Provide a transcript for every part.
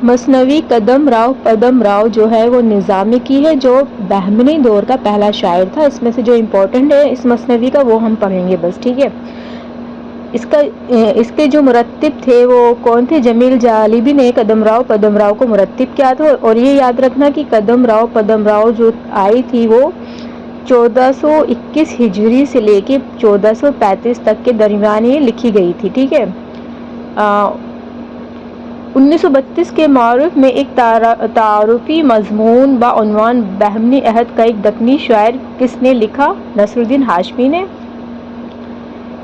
مثنوی قدم راؤ پدم راؤ جو ہے وہ نظامی کی ہے، جو بہمنی دور کا پہلا شاعر تھا۔ اس میں سے جو امپورٹنٹ ہے اس مثنوی کا وہ ہم پڑھیں گے بس، ٹھیک ہے۔ اس کے جو مرتب تھے وہ کون تھے؟ جمیل جالیبی نے قدم راؤ پدم راؤ کو مرتب کیا تھا، اور یہ یاد رکھنا کہ قدم راؤ پدم راؤ جو آئی تھی وہ 1421 ہجری سے لے کے 1435 تک کے درمیان یہ لکھی گئی تھی، ٹھیک ہے۔ 1932 کے معارف میں ایک تعارفی مضمون بعنوان بہمنی عہد کا ایک دکنی شعر کس نے لکھا؟ نصر الدین ہاشمی نے۔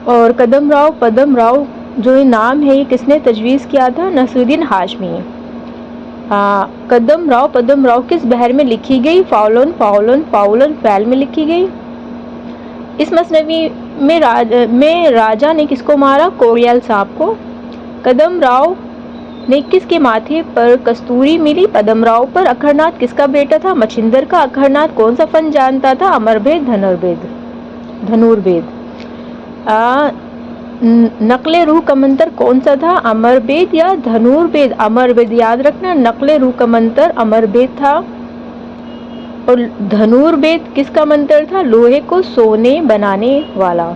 اور قدم راؤ پدم راؤ جو یہ نام ہے یہ کس نے تجویز کیا تھا؟ نصر الدین ہاشمی۔ قدم راؤ پدم راؤ کس بحر میں لکھی گئی؟ فاؤلن فاؤلن فاؤلن فعل میں لکھی گئی۔ اس مثنوی میں راجا نے کس کو مارا؟ کوڑیال صاحب کو۔ قدم راؤ نے کس کے ماتھے پر کستوری ملی؟ پدم راؤ پر۔ اکھڑناتھ کس کا بیٹا تھا؟ مچھندر کا۔ اکھڑناتھ کون سا فن جانتا تھا؟ امربھید دھنوربھید۔ نقل روح کا منتر کون سا تھا؟ امربھید یا دھنوربھید؟ امربھید یاد رکھنا، نقل روح کا منتر امربھید تھا۔ اور دھنوربھید کس کا منتر تھا؟ لوہے کو سونے بنانے والا۔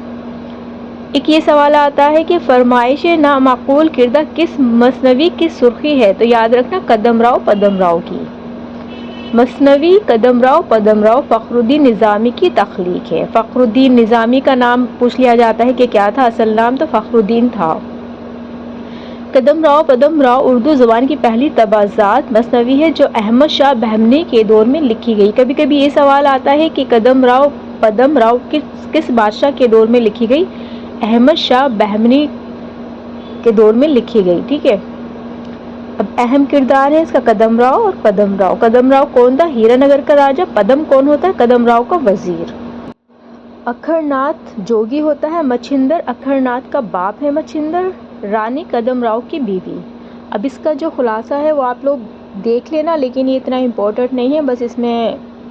ایک یہ سوال آتا ہے کہ فرمائش نامعقول کردہ کس مثنوی کی سرخی ہے؟ تو یاد رکھنا قدم راؤ پدم راؤ کی۔ مثنوی قدم راؤ پدم راؤ فخر الدین نظامی کی تخلیق ہے۔ فخر الدین نظامی کا نام پوچھ لیا جاتا ہے کہ کیا تھا اصل نام، تو فخر الدین تھا۔ قدم راؤ پدم راؤ اردو زبان کی پہلی طباعت مثنوی ہے جو احمد شاہ بہمنی کے دور میں لکھی گئی۔ کبھی کبھی یہ سوال آتا ہے کہ قدم راؤ پدم راؤ کس بادشاہ کے دور میں لکھی گئی؟ احمد شاہ بہمنی کے دور میں لکھی گئی، ٹھیک ہے۔ اب اہم کردار ہے اس کا قدم راؤ اور پدم راؤ۔ قدم راؤ کون تھا؟ ہیرا نگر کا راجا۔ پدم کون ہوتا ہے؟ قدم راؤ کا وزیر۔ اکھڑناتھ جوگی ہوتا ہے۔ مچھندر اکھڑناتھ کا باپ ہے۔ مچھندر رانی قدم راؤ کی بیوی۔ اب اس کا جو خلاصہ ہے وہ آپ لوگ دیکھ لینا، لیکن یہ اتنا امپورٹنٹ نہیں ہے، بس اس میں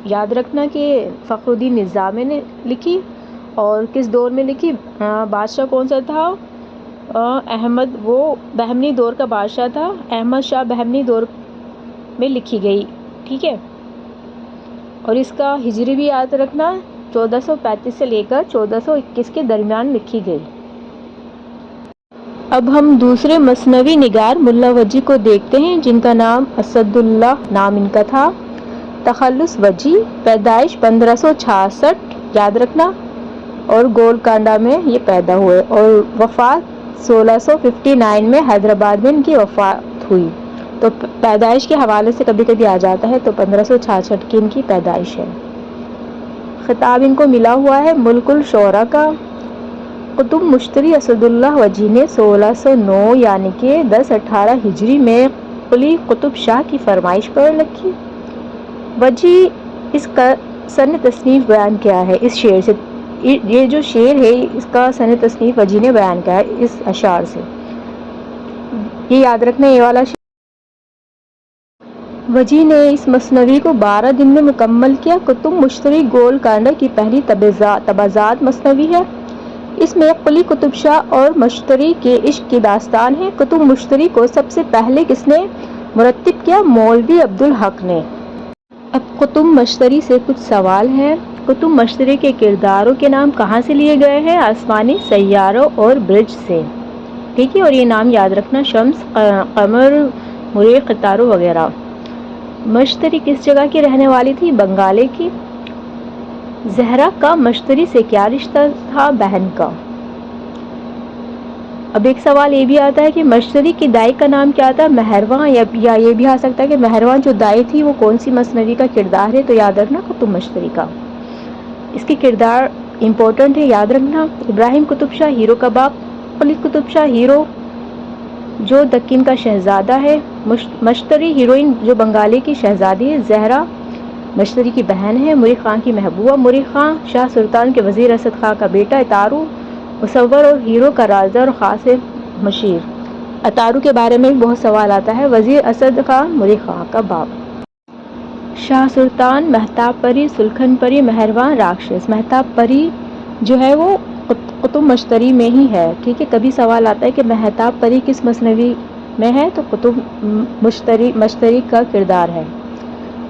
یاد رکھنا کہ فخر الدین نظامی نے لکھی اور کس دور میں لکھی، بادشاہ کون سا تھا؟ احمد، وہ بہمنی دور کا بادشاہ تھا، احمد شاہ بہمنی دور میں لکھی گئی، ٹھیک ہے۔ اور اس کا ہجری بھی یاد رکھنا 1435 سے لے کر 1421 کے درمیان لکھی گئی۔ اب ہم دوسرے مثنوی نگار ملا وجی کو دیکھتے ہیں جن کا نام اسد اللہ نام ان کا تھا۔ تخلص وجی، پیدائش 1566 یاد رکھنا، اور گولکنڈہ میں یہ پیدا ہوئے، اور وفات 1659 میں حیدرآباد میں ان کی وفات ہوئی۔ تو پیدائش کے حوالے سے کبھی کبھی آ جاتا ہے، تو 1566 کی ان کی پیدائش ہے۔ خطاب ان کو ملا ہوا ہے ملک الشعراء کا۔ قطب مشتری اسد اللہ وجی نے 1609 یعنی کہ 1018 ہجری میں قلی قطب شاہ کی فرمائش پر لکھی۔ وجی اس کا سن تصنیف بیان کیا ہے اس شعر سے، یہ جو شعر ہے اس کا سن تصنیف وجی نے بیان کیا ہے اس اشعار سے، یہ یاد رکھنا یہ والا شعر۔ وجی نے اس مثنوی کو 12 دن میں مکمل کیا۔ قطب مشتری گولکنڈہ کی پہلی طباعت مثنوی ہے۔ اس میں قلی قطب شاہ اور مشتری کے عشق کی داستان ہے۔ قطب مشتری کو سب سے پہلے کس نے مرتب کیا؟ مولوی عبدالحق نے۔ اب قطب مشتری سے کچھ سوال ہیں۔ قطب مشتری کے کرداروں کے نام کہاں سے لیے گئے ہیں؟ آسمانی سیاروں اور برج سے، ٹھیک ہے، اور یہ نام یاد رکھنا، شمس، قمر، مریخ، ستاروں وغیرہ۔ مشتری کس جگہ کی رہنے والی تھی؟ بنگالے کی۔ زہرا کا مشتری سے کیا رشتہ تھا؟ بہن کا۔ اب ایک سوال یہ بھی آتا ہے کہ مشتری کی دائی کا نام کیا تھا؟ مہرواں، یا یہ بھی آ سکتا ہے کہ مہرواں جو دائی تھی وہ کون سی مثنوی کا کردار ہے؟ تو یاد رکھنا قطب مشتری کا۔ اس کی کردار امپورٹنٹ ہے، یاد رکھنا۔ ابراہیم قطب شاہ ہیرو کا باپ، قلی قطب شاہ ہیرو جو دکن کا شہزادہ ہے، مشتری ہیروئن جو بنگالی کی شہزادی ہے، زہرا مشتری کی بہن ہے، مریخ خان کی محبوبہ، مریخ خان شاہ سلطان کے وزیر اسد خان کا بیٹا، اتارو مصور اور ہیرو کا رازدار اور خاص مشیر۔ اتارو کے بارے میں بہت سوال آتا ہے۔ وزیر اسد خان مریخ خان کا باپ۔ شاہ سلطان مہتاب پری، سلکھن پری، مہروان راکشس۔ مہتاب پری جو ہے وہ قطب مشتری میں ہی ہے، ٹھیک ہے۔ کبھی سوال آتا ہے کہ مہتاب پری کس مثنوی میں ہے تو قطب مشترک کا کردار ہے.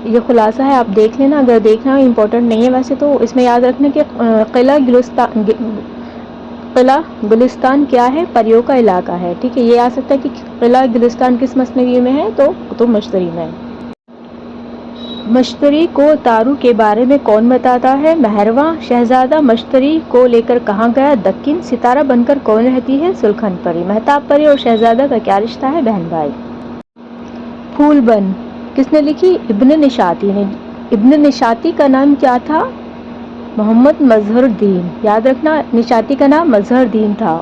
یہ خلاصہ ہے، آپ دیکھ لینا. اگر دیکھنا امپورٹنٹ نہیں ہے ویسے تو اس میں یاد رکھنا کہ قلعہ گلستان کیا ہے؟ پریوں کا علاقہ ہے. ٹھیک ہے، یہ آ سکتا ہے کہ قلعہ گلستان کس مثنوی میں ہے؟ تو قطب مشتری میں. مشتری کو تارو کے بارے میں کون بتاتا ہے؟ مہرواں. شہزادہ مشتری کو لے کر کہاں گیا؟ دکن. ستارہ بن کر کون رہتی ہے؟ سلکھن پری. مہتاب پری اور شہزادہ کا کیا رشتہ ہے؟ بہن بھائی. پھول بن کس نے لکھی؟ ابن نشاطی نے. ابن نشاطی کا نام کیا تھا؟ محمد مظہر الدین. یاد رکھنا نشاطی کا نام مظہر الدین تھا.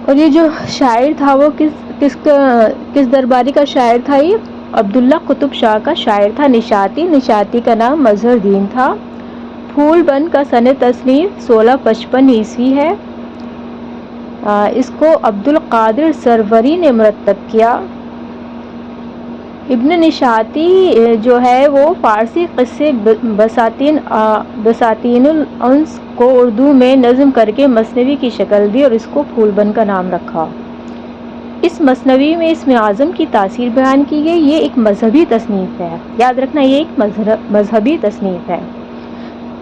اور یہ جو شاعر تھا وہ کس درباری کا شاعر تھا؟ یہ عبداللہ قطب شاہ کا شاعر تھا. نشاطی کا نام مظہر الدین تھا. پھول بن کا سنِ تصنیف 1655 ہے. اس کو عبد القادر سروری نے مرتب کیا. ابن نشاطی جو ہے وہ فارسی قصے بساتین الانس کو اردو میں نظم کر کے مثنوی کی شکل دی اور اس کو پھول بن کا نام رکھا. اس مثنوی میں اسم اعظم کی تاثیر بیان کی گئی. یہ ایک مذہبی تصنیف ہے. یاد رکھنا یہ ایک مذہبی تصنیف ہے.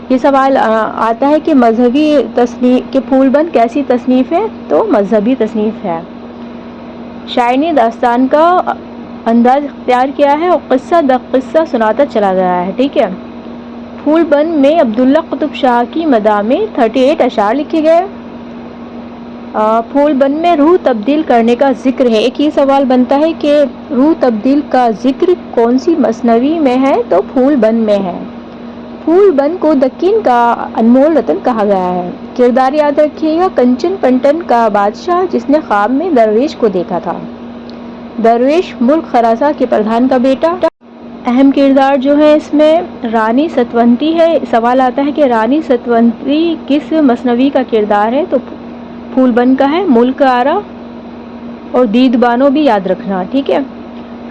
یہ سوال آتا ہے کہ مذہبی تصنیف کہ پھول بن کیسی تصنیف ہے؟ تو مذہبی تصنیف ہے. شاعر نے داستان کا انداز اختیار کیا ہے اور قصہ سناتا چلا گیا ہے. ٹھیک ہے. پھول بن میں عبداللہ قطب شاہ کی مداح میں 38 اشعار لکھے گئے. پھول بن میں روح تبدیل کرنے کا ذکر ہے. ایک یہ سوال بنتا ہے کہ روح تبدیل کا ذکر کون سی مثنوی میں ہے؟ تو پھول بن میں ہے. پھول بن کو دکن کا انمول رتن کہا گیا ہے. کردار یاد رکھیے گا، کنچن پنٹن کا بادشاہ جس نے خواب میں درویش کو دیکھا تھا. درویش ملک خراساں کے پردھان کا بیٹا. اہم کردار جو ہے اس میں رانی ستونتی ہے. سوال آتا ہے کہ رانی ستونتی کس مثنوی کا کردار ہے؟ تو پھول بن کا ہے. ملک آرا اور دید بانو بھی یاد رکھنا. ٹھیک ہے.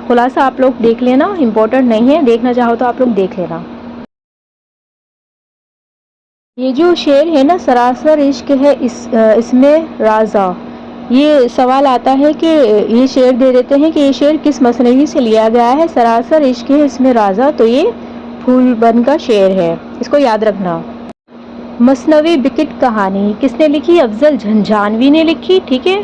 خلاصہ آپ لوگ دیکھ لینا، امپورٹنٹ نہیں ہے، دیکھنا چاہو تو آپ لوگ دیکھ لینا. یہ جو شعر ہے نا سراسر عشق ہے اس میں رازا، یہ سوال آتا ہے کہ یہ شعر دے دیتے ہیں کہ یہ شعر کس مثنوی سے لیا گیا ہے؟ سراسر عشق ہے اس میں رازا، تو یہ پھول بن کا شعر ہے. اس کو یاد رکھنا. مثنوی بکٹ کہانی کس نے لکھی؟ افضل جھنجھانوی نے لکھی. ٹھیک ہے.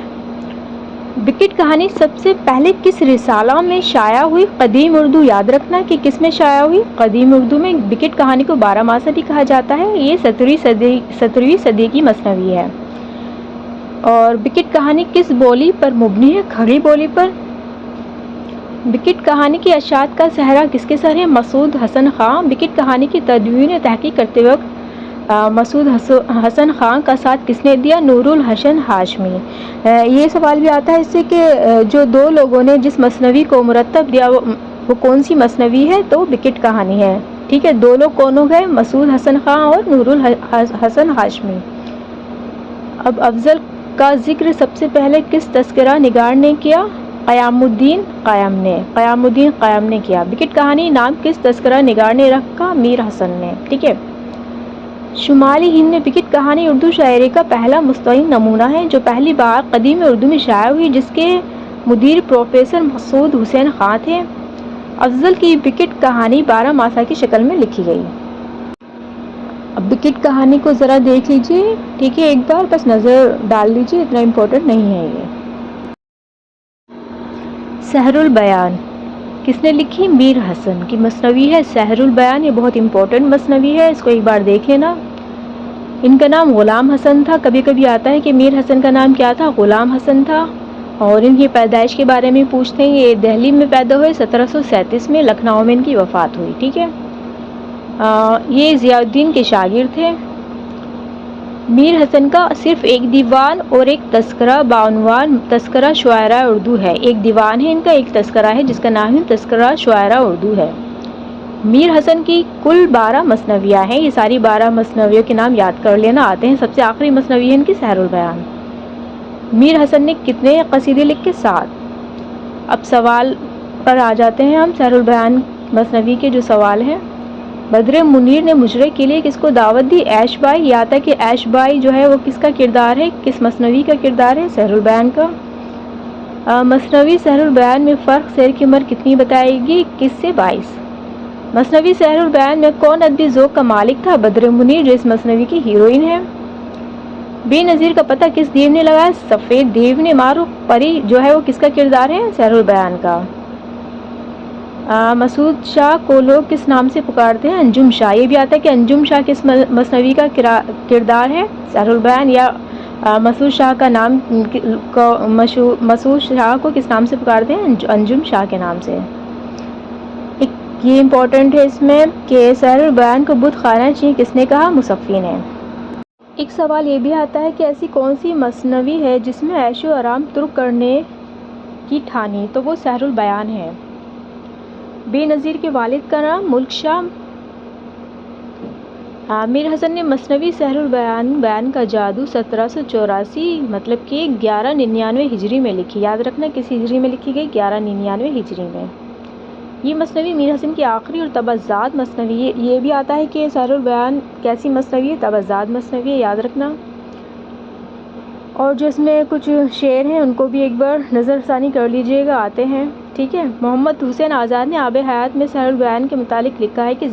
بکٹ کہانی سب سے پہلے کس رسالہ میں شائع ہوئی؟ قدیم اردو. یاد رکھنا کہ کس میں شائع ہوئی؟ قدیم اردو میں. بکٹ کہانی کو 12 ماسہ بھی کہا جاتا ہے. یہ 17ویں صدی کی مثنوی ہے. اور بکٹ کہانی کس بولی پر مبنی ہے؟ کھڑی بولی پر. بکٹ کہانی کی اشاعت کا صحرا کس کے سر ہے؟ مسعود حسن خان. بکٹ کہانی کی تدوین و تحقیق کرتے وقت مسعود حسن خان کا ساتھ کس نے دیا؟ نور الحسن ہاشمی. یہ سوال بھی آتا ہے اس سے کہ جو دو لوگوں نے جس مثنوی کو مرتب دیا وہ کون سی مثنوی ہے؟ تو بکٹ کہانی ہے. ٹھیک ہے. دو لوگ کون ہو گئے؟ مسعود حسن خان اور نور الحسن ہاشمی. اب افضل کا ذکر سب سے پہلے کس تذکرہ نگار نے کیا؟ قیام الدین قیام نے کیا. بکٹ کہانی نام کس تذکرہ نگار نے رکھا؟ میر حسن نے. ٹھیک ہے. شمالی ہند میں بکٹ کہانی اردو شاعری کا پہلا مستعین نمونہ ہے جو پہلی بار قدیم اردو میں شائع ہوئی، جس کے مدیر پروفیسر مسعود حسین خان تھے. افضل کی بکٹ کہانی 12 ماسہ کی شکل میں لکھی گئی. اب بکٹ کہانی کو ذرا دیکھ لیجیے. ٹھیک ہے. ایک بار بس نظر ڈال لیجیے، اتنا امپورٹنٹ نہیں ہے یہ. سحر البیان کس نے لکھی؟ میر حسن کی مثنوی ہے سحر البیان. یہ بہت امپورٹنٹ مثنوی ہے، اس کو ایک بار دیکھ لینا. ان کا نام غلام حسن تھا. کبھی کبھی آتا ہے کہ میر حسن کا نام کیا تھا؟ غلام حسن تھا. اور ان کی پیدائش کے بارے میں پوچھتے ہیں. یہ دہلی میں پیدا ہوئے 1737 میں. لکھنؤ میں ان کی وفات ہوئی. ٹھیک ہے. یہ ضیاء الدین کے شاگرد تھے. میر حسن کا صرف ایک دیوان اور ایک تذکرہ بعنوان تذکرہ شعراء اردو ہے. ایک دیوان ہے ان کا، ایک تذکرہ ہے جس کا نام ہے تذکرہ شعراء اردو ہے. میر حسن کی کل 12 مثنویاں ہیں. یہ ساری 12 مثنویوں کے نام یاد کر لینا. آتے ہیں سب سے آخری مثنوی ہے ان کی سحر البیان. میر حسن نے کتنے قصیدے لکھے؟ 7. اب سوال پر آ جاتے ہیں ہم. سحر البیان مثنوی کے جو سوال ہیں. بدر منیر نے مجرے کے لیے کس کو دعوت دی؟ عیش بائی. یہ آتا ہے کہ عیش بائی جو ہے وہ کس کا کردار ہے؟ کس مثنوی کا کردار ہے؟ سحر البیان کا. مثنوی سحر البیان میں فرق شعر کی عمر کتنی بتائے گی؟ 21 سے 22۔ مثنوی سحر البیان میں کون ادبی ذوق کا مالک تھا؟ بدر منیر، جو اس مثنوی کی ہیروئن ہے۔ بے نظیر کا پتہ کس دیو نے لگایا؟ سفید دیو نے۔ معروف پری جو ہے وہ کس کا کردار ہے؟ سحر البیان کا۔ مسعود شاہ کو لوگ کس نام سے پکارتے ہیں؟ انجم شاہ۔ یہ بھی آتا ہے کہ انجم شاہ کس مثنوی کا کردار ہے؟ سحر البیان۔ یا مسعود شاہ کا نام، مسعود شاہ کو کس نام سے پکارتے ہیں؟ انجم شاہ کے نام سے۔ یہ امپورٹنٹ ہے اس میں کہ سحر البیان کو بت خانہ چین کس نے کہا؟ مصفی نے۔ ایک سوال یہ بھی آتا ہے کہ ایسی کون سی مثنوی ہے جس میں عیش و آرام ترک کرنے کی ٹھانی؟ تو وہ سحر البیان ہے۔ بے نظیر کے والد کا نام ملک شاہ۔ میر حسن نے مثنوی سحر البیان کا جادو 1784 مطلب کہ 1199 ہجری میں لکھی۔ یاد رکھنا کس ہجری میں لکھی گئی؟ 1199 ہجری میں۔ یہ مثنوی میر حسن کی آخری اور تبعزاد مثنوی۔ یہ بھی آتا ہے کہ سحر البیان کیسی مثنوی ہے؟ تبعزاد مثنوی ہے، یاد رکھنا۔ اور جو اس میں کچھ شعر ہیں ان کو بھی ایک بار نظر ثانی کر لیجئے گا، آتے ہیں، ٹھیک ہے۔ محمد حسین آزاد نے آب حیات میں سحر البیان کے متعلق لکھا ہے کہ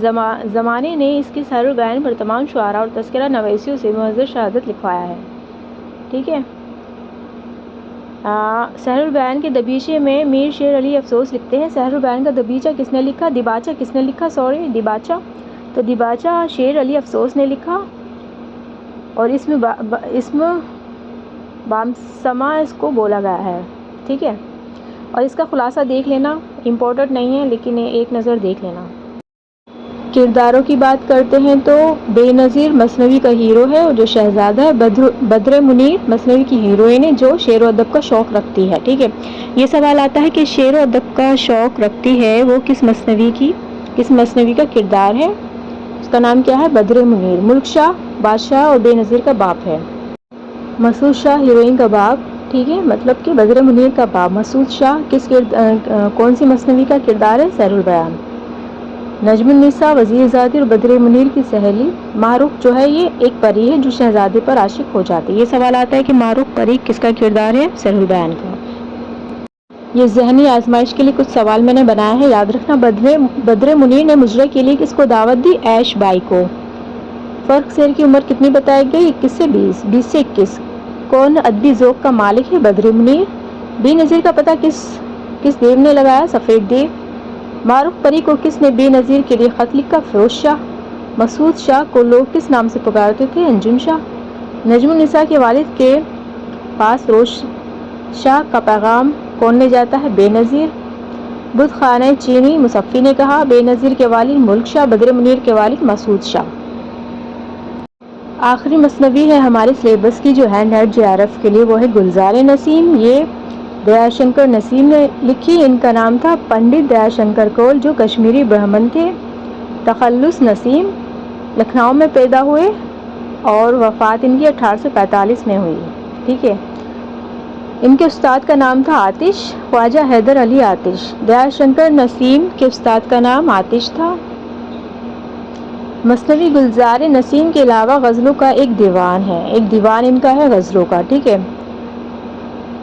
زمانے نے اس کی سحر البیان پر تمام شعراء اور تذکرہ نویسیوں سے معزز شہادت لکھوایا ہے، ٹھیک ہے۔ سحر البیان کے دبیچے میں میر شیر علی افسوس لکھتے ہیں، سحر البیان کا دبیچہ کس نے لکھا؟ دیباچہ کس نے لکھا؟ دیباچہ، تو دیباچہ شیر علی افسوس نے لکھا، اور اسم بامسما اس کو بولا گیا ہے، ٹھیک ہے۔ اور اس کا خلاصہ دیکھ لینا، امپورٹنٹ نہیں ہے لیکن ایک نظر دیکھ لینا۔ کرداروں کی بات کرتے ہیں تو بے نظیر مثنوی کا ہیرو ہے اور جو شہزادہ ہے۔ بدر منیر مثنوی کی ہیروئن ہے جو شعر و ادب کا شوق رکھتی ہے، ٹھیک ہے۔ یہ سوال آتا ہے کہ شعر و ادب کا شوق رکھتی ہے وہ کس مثنوی کا کردار ہے؟ اس کا نام کیا ہے؟ بدر منیر۔ ملک شاہ بادشاہ اور بے نظیر کا باپ ہے۔ مسعود شاہ ہیروئن کا باپ، ٹھیک ہے، مطلب کہ بدر منیر کا باپ۔ مسعود شاہ کون سی مثنوی کا کردار ہے؟ سحر البیان۔ نجم النساء وزیر زادی اور بدر منیر کی سہیلی۔ معروف جو ہے یہ ایک پری ہے جو شہزادے پر عاشق ہو جاتی ہے۔ یہ سوال آتا ہے کہ معروف پری کس کا کردار ہے؟ سحر البیان کا۔ یہ ذہنی آزمائش کے لیے کچھ سوال میں نے بنایا ہے، یاد رکھنا۔ بدر منیر نے مجرے کے لیے کس کو دعوت دی؟ عیش بائی کو۔ فرق شعر کی عمر کتنی بتائی گئی؟ 21 سے 20۔ 20 سے 21۔ کون ادبی ذوق کا مالک ہے؟ بدر منیر۔ بے نظیر کا پتہ کس دیو نے لگایا؟ سفید دیو۔ معروف پری کو کس نے بے نظیر کے لیے خط لکھا؟ فیروز شاہ۔ مسعود شاہ کو لوگ کس نام سے پکارتے تھے؟ انجم شاہ۔ نجم النساء کے والد کے پاس فیروز شاہ کا پیغام کون لے جاتا ہے؟ بے نظیر۔ بت خانہ چینی مصفی نے کہا۔ بے نظیر کے والد ملک شاہ، بدر منیر کے والد مسعود شاہ۔ آخری مثنوی ہے ہمارے سلیبس کی جو ہے نیٹ جے آر ایف کے لیے، وہ ہے گلزار نسیم۔ یہ دیا شنکر نسیم نے لکھی۔ ان کا نام تھا پنڈت دیا شنکر کول جو کشمیری برہمن تھے۔ تخلص نسیم لکھنؤ میں پیدا ہوئے اور وفات ان کی 1845 میں ہوئی، ٹھیک ہے۔ ان کے استاد کا نام تھا آتش، خواجہ حیدر علی آتش۔ دیا شنکر نسیم کے استاد کا نام آتش تھا۔ مثنوی گلزار نسیم کے علاوہ غزلوں کا ایک دیوان ہے، ایک دیوان ان کا ہے غزلوں کا، ٹھیک ہے۔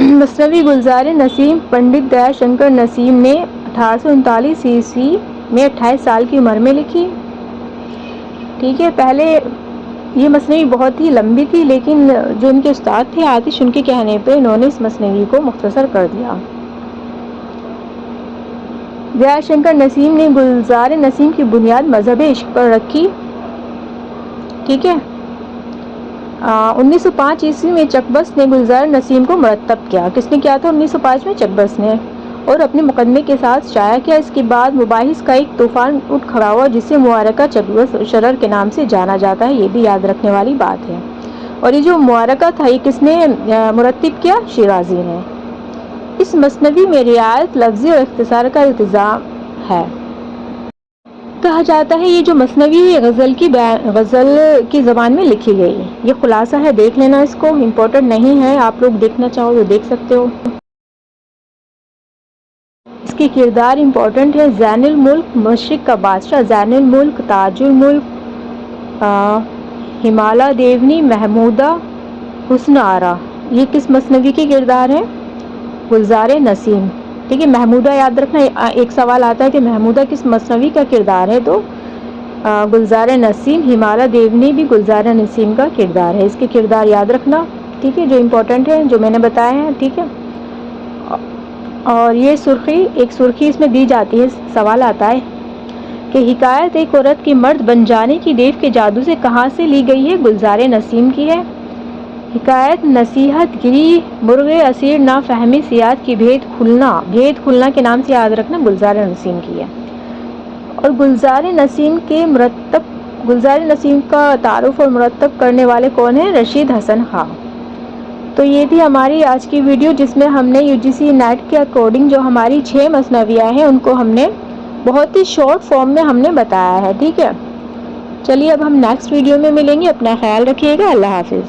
مثنوی گلزار نسیم پنڈت دیا شنکر نسیم نے 1839 عیسوی میں 28 سال کی عمر میں لکھی، ٹھیک ہے۔ پہلے یہ مثنوی بہت ہی لمبی تھی لیکن جو ان کے استاد تھے آتش، ان کے کہنے پہ انہوں نے اس مثنوی کو مختصر کر دیا۔ دیا شنکر نسیم نے گلزار نسیم کی بنیاد مذہب عشق پر رکھی، ٹھیک ہے۔ 1905 عیسوی میں چکبست نے گلزار نسیم کو مرتب کیا۔ کس نے کیا تھا 1905 میں؟ چکبست نے، اور اپنے مقدمے کے ساتھ شائع کیا۔ اس کے بعد مباحث کا ایک طوفان اٹھ کھڑا ہوا جسے معرکہ چکبست شرر کے نام سے جانا جاتا ہے، یہ بھی یاد رکھنے والی بات ہے۔ اور یہ جو معرکہ تھا یہ کس نے مرتب کیا؟ شیرازی نے۔ اس مثنوی میں رعایت لفظی اور اختصار کا التزام ہے۔ کہا جاتا ہے یہ جو مثنوی غزل کی زبان میں لکھی گئی۔ یہ خلاصہ ہے، دیکھ لینا اس کو، امپورٹنٹ نہیں ہے، آپ لوگ دیکھنا چاہو تو دیکھ سکتے ہو۔ اس کی کردار امپورٹنٹ ہے۔ زین الملک مشرق کا بادشاہ، زین الملک، تاج الملک، ہمالہ دیونی، محمودہ، حسن آرا، یہ کس مثنوی کے کردار ہیں؟ گلزار نسیم. ٹھیک ہے, محمودہ یاد رکھنا. ایک سوال آتا ہے کہ محمودہ کس مثنوی کا کردار ہے, تو گلزار نسیم. ہمارا دیونی بھی گلزار نسیم کا کردار ہے. اس کے کردار یاد رکھنا, ٹھیک ہے, جو امپورٹنٹ ہے, جو میں نے بتایا ہے. ٹھیک ہے, اور یہ سرخی, ایک سرخی اس میں دی جاتی ہے. سوال آتا ہے کہ حکایت ایک عورت کی مرد بن جانے کی دیو کے جادو سے کہاں سے لی گئی ہے؟ گلزار نسیم کی ہے. حکایت نصیحت گری مرغ اسیر نہ فہمی سیاد کی بھید کھلنا کے نام سے یاد رکھنا گلزار نسیم کی ہے. اور گلزار نسیم کا تعارف اور مرتب کرنے والے کون ہیں؟ رشید حسن خان. تو یہ تھی ہماری آج کی ویڈیو, جس میں ہم نے UGC نیٹ کے اکارڈنگ جو ہماری 6 مثنویاں ہیں ان کو ہم نے بہت ہی شارٹ فارم میں ہم نے بتایا ہے. ٹھیک ہے, چلیے اب ہم نیکسٹ ویڈیو میں ملیں گے. اپنا خیال رکھیے گا. اللہ حافظ.